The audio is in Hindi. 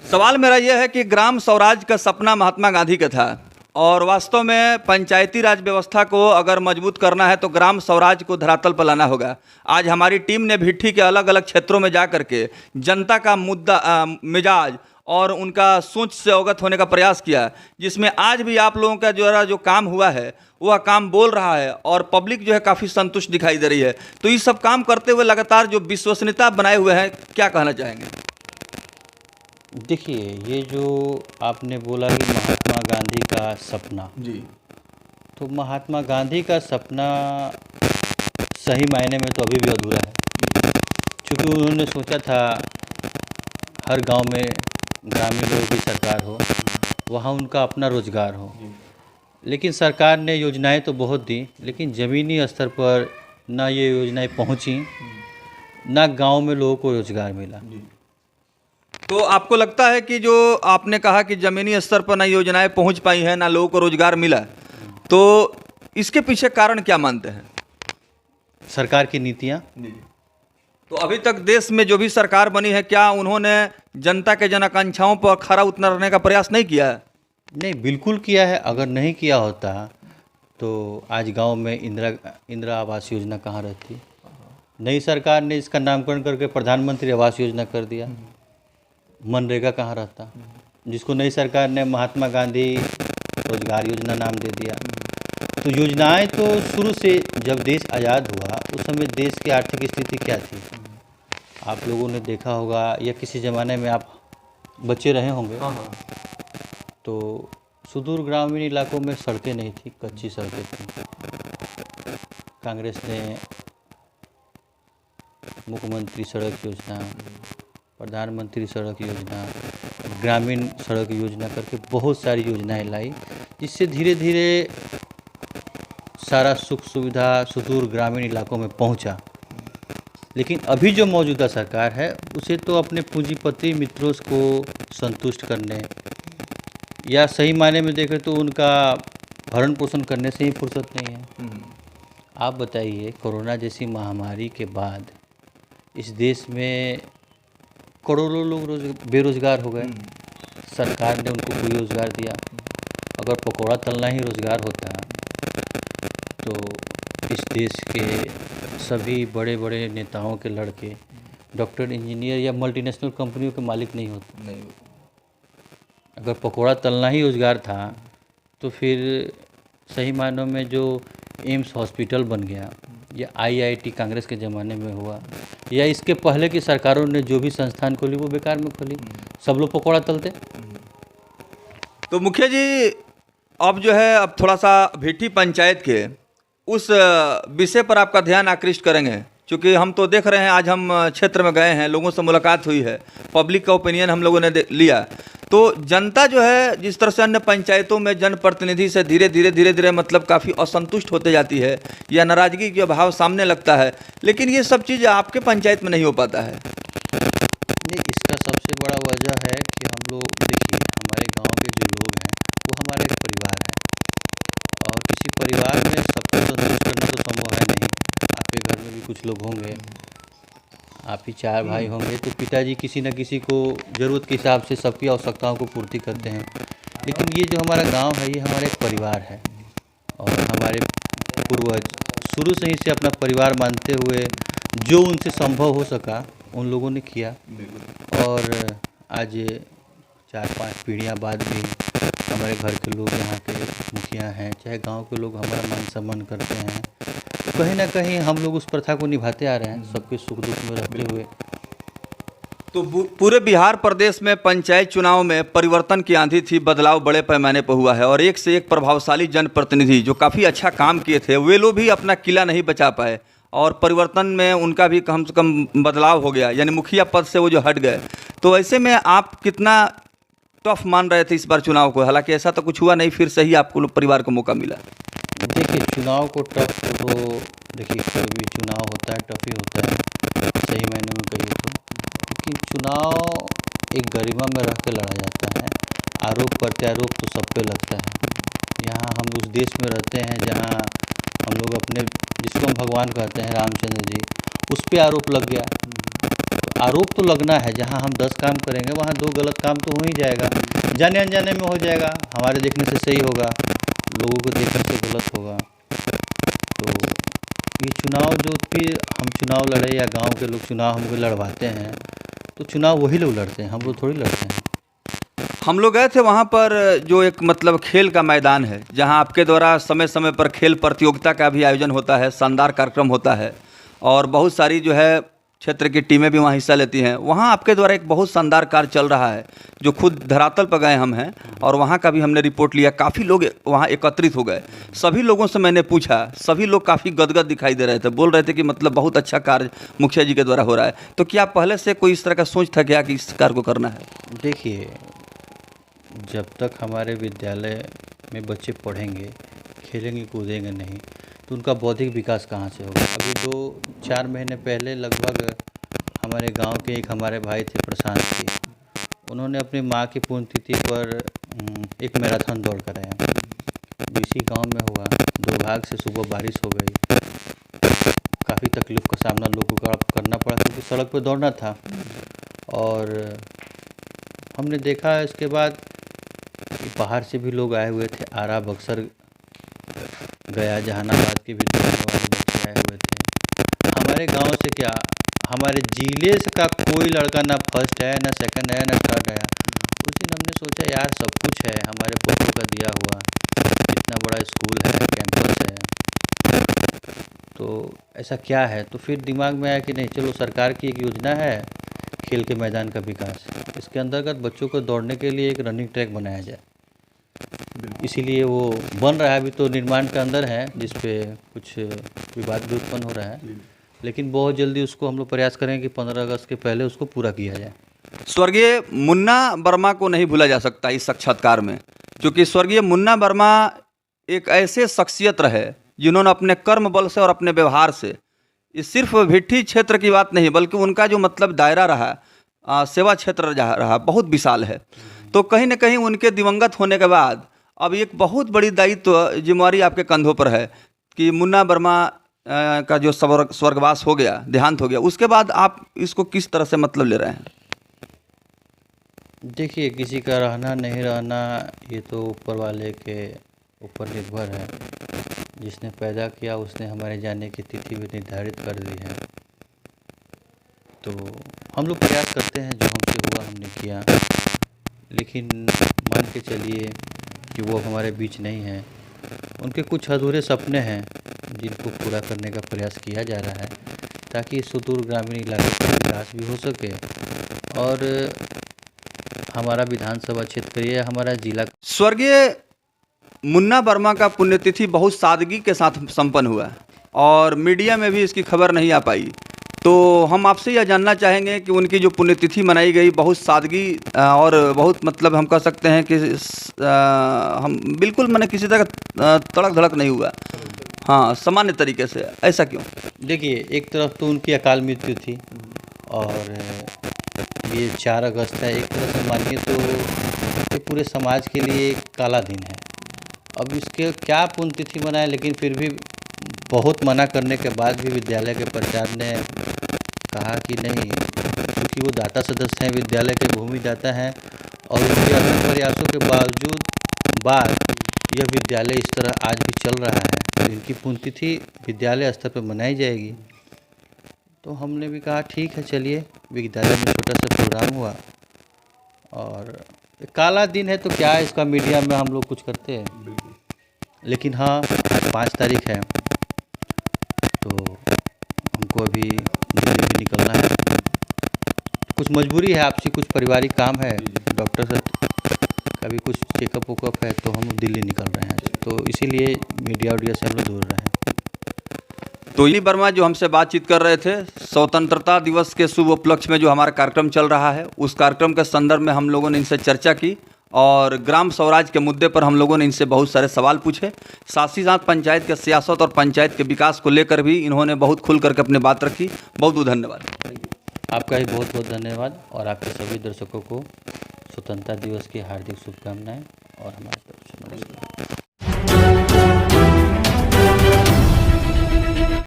सवाल मेरा यह है कि ग्राम स्वराज का सपना महात्मा गांधी का था और वास्तव में पंचायती राज व्यवस्था को अगर मजबूत करना है तो ग्राम स्वराज को धरातल पर लाना होगा। आज हमारी टीम ने भिट्ठी के अलग अलग क्षेत्रों में जा करके जनता का मुद्दा मिजाज और उनका सोच से अवगत होने का प्रयास किया, जिसमें आज भी आप लोगों का जो काम हुआ है वह काम बोल रहा है और पब्लिक जो है काफ़ी संतुष्ट दिखाई दे रही है। तो ये सब काम करते हुए लगातार जो विश्वसनीयता बनाए हुए हैं, क्या कहना चाहेंगे? देखिए, ये जो आपने बोला कि महात्मा गांधी का सपना, जी। तो महात्मा गांधी का सपना सही मायने में तो अभी भी अधूरा है, क्योंकि उन्होंने सोचा था हर गांव में ग्रामीण लोगों की सरकार हो, वहाँ उनका अपना रोजगार हो। लेकिन सरकार ने योजनाएं तो बहुत दी, लेकिन ज़मीनी स्तर पर ना ये योजनाएं पहुँची, ना गांव में लोगों को रोजगार मिला। तो आपको लगता है कि जो आपने कहा कि ज़मीनी स्तर पर ना योजनाएं पहुंच पाई हैं, ना लोगों को रोजगार मिला, तो इसके पीछे कारण क्या मानते हैं? सरकार की नीतियाँ। तो अभी तक देश में जो भी सरकार बनी है, क्या उन्होंने जनता के जन आकांक्षाओं पर खरा उतरने का प्रयास नहीं किया है? नहीं, बिल्कुल किया है। अगर नहीं किया होता तो आज गांव में इंदिरा आवास योजना कहाँ रहती। नई सरकार ने इसका नामकरण करके प्रधानमंत्री आवास योजना कर दिया। मनरेगा कहाँ रहता, जिसको नई सरकार ने महात्मा गांधी रोजगार योजना नाम दे दिया। तो योजनाएं तो शुरू से, जब देश आज़ाद हुआ उस समय देश की आर्थिक स्थिति क्या थी आप लोगों ने देखा होगा, या किसी ज़माने में आप बच्चे रहे होंगे। तो सुदूर ग्रामीण इलाकों में सड़कें नहीं थी, कच्ची सड़कें थी। कांग्रेस ने मुख्यमंत्री सड़क योजना, प्रधानमंत्री सड़क योजना, ग्रामीण सड़क योजना करके बहुत सारी योजनाएं लाई, जिससे धीरे धीरे सारा सुख सुविधा सुदूर ग्रामीण इलाकों में पहुंचा। लेकिन अभी जो मौजूदा सरकार है उसे तो अपने पूंजीपति मित्रों को संतुष्ट करने, या सही मायने में देखें तो उनका भरण पोषण करने से ही फुर्सत नहीं है। आप बताइए, कोरोना जैसी महामारी के बाद इस देश में करोड़ों लोग बेरोजगार हो गए। सरकार ने उनको कोई रोजगार दिया? अगर पकौड़ा तलना ही रोजगार होता तो इस देश के सभी बड़े बड़े नेताओं के लड़के डॉक्टर, इंजीनियर या मल्टीनेशनल कंपनियों के मालिक नहीं होते। अगर पकौड़ा तलना ही रोजगार था तो फिर सही मायनों में जो एम्स हॉस्पिटल बन गया, या आईआईटी कांग्रेस के ज़माने में हुआ, या इसके पहले की सरकारों ने जो भी संस्थान खोली वो बेकार में खोली, सब लोग पकौड़ा तलते। तो मुखिया जी, अब जो है अब थोड़ा सा भिट्ठी पंचायत के उस विषय पर आपका ध्यान आकृष्ट करेंगे, क्योंकि हम तो देख रहे हैं, आज हम क्षेत्र में गए हैं, लोगों से मुलाकात हुई है, पब्लिक का ओपिनियन हम लोगों ने लिया। तो जनता जो है जिस तरह से अन्य पंचायतों में जनप्रतिनिधि से धीरे धीरे मतलब काफ़ी असंतुष्ट होते जाती है, या नाराज़गी का भाव सामने लगता है, लेकिन ये सब चीज़ आपके पंचायत में नहीं हो पाता है। नहीं, इसका सबसे बड़ा वजह है कि हम लोग, देखिए, हमारे गांव के जो लोग हैं वो हमारा एक परिवार है, और किसी परिवार में सबको संतुष्ट करना तो संभव है नहीं। आपके घर में भी कुछ लोग होंगे, आप ही 4 भाई होंगे, तो पिताजी किसी न किसी को ज़रूरत के हिसाब से सबकी आवश्यकताओं को पूर्ति करते हैं। लेकिन ये जो हमारा गांव है, ये हमारा एक परिवार है, और हमारे पूर्वज शुरू से ही से अपना परिवार मानते हुए जो उनसे संभव हो सका उन लोगों ने किया। और आज 4-5 पीढ़ियाँ बाद भी हमारे घर के लोग, यहाँ के मुखिया हैं, चाहे गांव के लोग हमारा मान सम्मान करते हैं। कहीं ना कहीं हम लोग उस प्रथा को निभाते आ रहे हैं, सबके सुख दुख में रहते हुए। तो पूरे बिहार प्रदेश में पंचायत चुनाव में परिवर्तन की आंधी थी, बदलाव बड़े पैमाने पर हुआ है, और एक से एक प्रभावशाली जनप्रतिनिधि जो काफ़ी अच्छा काम किए थे, वे लोग भी अपना किला नहीं बचा पाए, और परिवर्तन में उनका भी कम से कम बदलाव हो गया, यानी मुखिया पद से वो जो हट गए। तो ऐसे में आप कितना टफ मान रहे थे इस बार चुनाव को? हालांकि ऐसा तो कुछ हुआ नहीं, फिर सही आपको परिवार को मौका मिला। देखिए, चुनाव को टफ तो, देखिए, कोई भी चुनाव होता है टफ ही होता है, सही मायने में कहिए तो। लेकिन चुनाव एक गरिमा में रह के लड़ा जाता है, आरोप प्रत्यारोप तो सब पे लगता है। यहाँ हम उस देश में रहते हैं जहाँ हम लोग अपने, जिसको हम भगवान कहते हैं, रामचंद्र जी, उस पर आरोप लग गया। तो आरोप तो लगना है, जहाँ हम 10 काम करेंगे वहाँ 2 गलत काम तो हो ही जाएगा, जाने अनजाने में हो जाएगा, हमारे देखने से सही होगा, लोगों को देखने से गलत होगा। तो ये चुनाव जो फिर हम चुनाव लड़े या गांव के लोग चुनाव हमको लड़वाते हैं, तो चुनाव वही लोग लड़ते हैं, हम लोग थोड़ी लड़ते हैं। हम लोग गए थे वहाँ पर, जो एक मतलब खेल का मैदान है, जहाँ आपके द्वारा समय समय पर खेल प्रतियोगिता का भी आयोजन होता है, शानदार कार्यक्रम होता है और बहुत सारी जो है क्षेत्र की टीमें भी वहाँ हिस्सा लेती हैं। वहाँ आपके द्वारा एक बहुत शानदार कार्य चल रहा है, जो खुद धरातल पर गए हम हैं और वहाँ का भी हमने रिपोर्ट लिया। काफ़ी लोग वहाँ एकत्रित हो गए। सभी लोगों से मैंने पूछा, सभी लोग काफ़ी गदगद दिखाई दे रहे थे, बोल रहे थे कि मतलब बहुत अच्छा कार्य मुखिया जी के द्वारा हो रहा है। तो क्या पहले से कोई इस तरह का सोच था क्या कि इस कार्य को करना है? देखिए, जब तक हमारे विद्यालय में बच्चे पढ़ेंगे, खेलेंगे कूदेंगे नहीं, तो उनका बौद्धिक विकास कहाँ से होगा। अभी 2-4 महीने पहले लगभग हमारे गांव के एक हमारे भाई थे प्रशांत जी, उन्होंने अपनी माँ की पुण्यतिथि पर एक मैराथन दौड़ कराया, जो इसी गाँव में हुआ। दुर्भाग्य से सुबह बारिश हो गई, काफ़ी तकलीफ़ का सामना लोगों को करना पड़ा, क्योंकि सड़क पर दौड़ना था। और हमने देखा इसके बाद कि बाहर से भी लोग आए हुए थे, आरा, बक्सर, गया, जहानाबाद के विद्यालय वाले बच्चे आए हुए थे। हमारे गांव से क्या, हमारे जिले से का कोई लड़का ना फर्स्ट है, ना सेकंड है, ना थर्ड है। उस दिन हमने सोचा यार सब कुछ है हमारे बच्चों का दिया हुआ, इतना बड़ा स्कूल है, कैंपस है, तो ऐसा क्या है। तो फिर दिमाग में आया कि नहीं, चलो सरकार की एक योजना है खेल के मैदान का विकास, इसके अंतर्गत बच्चों को दौड़ने के लिए एक रनिंग ट्रैक बनाया जाए। इसीलिए वो बन रहा है, अभी तो निर्माण के अंदर है, जिस पे कुछ विवाद भी उत्पन्न हो रहा है, लेकिन बहुत जल्दी उसको हम लोग प्रयास करेंगे कि 15 अगस्त के पहले उसको पूरा किया जाए। स्वर्गीय मुन्ना वर्मा को नहीं भूला जा सकता इस साक्षात्कार में, क्योंकि स्वर्गीय मुन्ना वर्मा एक ऐसे शख्सियत रहे जिन्होंने अपने कर्म बल से और अपने व्यवहार से, ये सिर्फ भिट्ठी क्षेत्र की बात नहीं बल्कि उनका जो मतलब दायरा रहा, सेवा क्षेत्र रहा, बहुत विशाल है। तो कहीं ना कहीं उनके दिवंगत होने के बाद अब एक बहुत बड़ी दायित्व जिम्मेवारी आपके कंधों पर है कि मुन्ना वर्मा का जो स्वर्गवास हो गया, देहांत हो गया, उसके बाद आप इसको किस तरह से मतलब ले रहे हैं? देखिए, किसी का रहना नहीं रहना ये तो ऊपर वाले के ऊपर निर्भर है। जिसने पैदा किया उसने हमारे जाने की तिथि भी निर्धारित कर दी है। तो हम लोग प्रयास करते हैं, जो हमसे हुआ हमने किया, लेकिन मान के चलिए कि वो हमारे बीच नहीं है। उनके कुछ अधूरे सपने हैं जिनको पूरा करने का प्रयास किया जा रहा है, ताकि सुदूर ग्रामीण इलाके का विकास भी हो सके और हमारा विधानसभा क्षेत्र या हमारा जिला। स्वर्गीय मुन्ना वर्मा का पुण्यतिथि बहुत सादगी के साथ संपन्न हुआ और मीडिया में भी इसकी खबर नहीं आ पाई। तो हम आपसे यह जानना चाहेंगे कि उनकी जो पुण्यतिथि मनाई गई बहुत सादगी और बहुत मतलब हम कह सकते हैं कि हम बिल्कुल मैंने किसी तरह तड़क धड़क नहीं हुआ, हाँ, सामान्य तरीके से। ऐसा क्यों? देखिए, एक तरफ तो उनकी अकाल मृत्यु थी और ये 4 अगस्त है, एक तरह से मानिए तो ये पूरे समाज के लिए एक काला दिन है। अब इसके क्या पुण्यतिथि मनाएं, लेकिन फिर भी बहुत मना करने के बाद भी विद्यालय के प्राचार्य ने कहा कि नहीं, क्योंकि वो दाता सदस्य हैं, विद्यालय के भूमि दाता हैं और उनके अथक प्रयासों के बाद यह विद्यालय इस तरह आज भी चल रहा है, तो इनकी पुण्यतिथि विद्यालय स्तर पर मनाई जाएगी। तो हमने भी कहा ठीक है, चलिए, विद्यालय में छोटा सा प्रोग्राम हुआ और काला दिन है तो क्या है, इसका मीडिया में हम लोग कुछ करते हैं, लेकिन हाँ, 5 तारीख है तो हमको अभी दिल्ली भी निकलना है। कुछ मजबूरी है आपसी, कुछ पारिवारिक काम है, डॉक्टर से कभी कुछ चेकअप वेकअप है, तो हम दिल्ली निकल रहे हैं। तो इसीलिए मीडिया से हम लोग दूर रहे हैं। तो ये वर्मा जो हमसे बातचीत कर रहे थे, स्वतंत्रता दिवस के शुभ उपलक्ष्य में जो हमारा कार्यक्रम चल रहा है, उस कार्यक्रम के संदर्भ में हम लोगों ने इनसे चर्चा की और ग्राम स्वराज के मुद्दे पर हम लोगों ने इनसे बहुत सारे सवाल पूछे। साथ ही साथ पंचायत के सियासत और पंचायत के विकास को लेकर भी इन्होंने बहुत खुल करके अपनी बात रखी। बहुत बहुत धन्यवाद। आपका भी बहुत बहुत धन्यवाद और आपके सभी दर्शकों को स्वतंत्रता दिवस की हार्दिक शुभकामनाएं और हमारे तरफ से नमस्कार।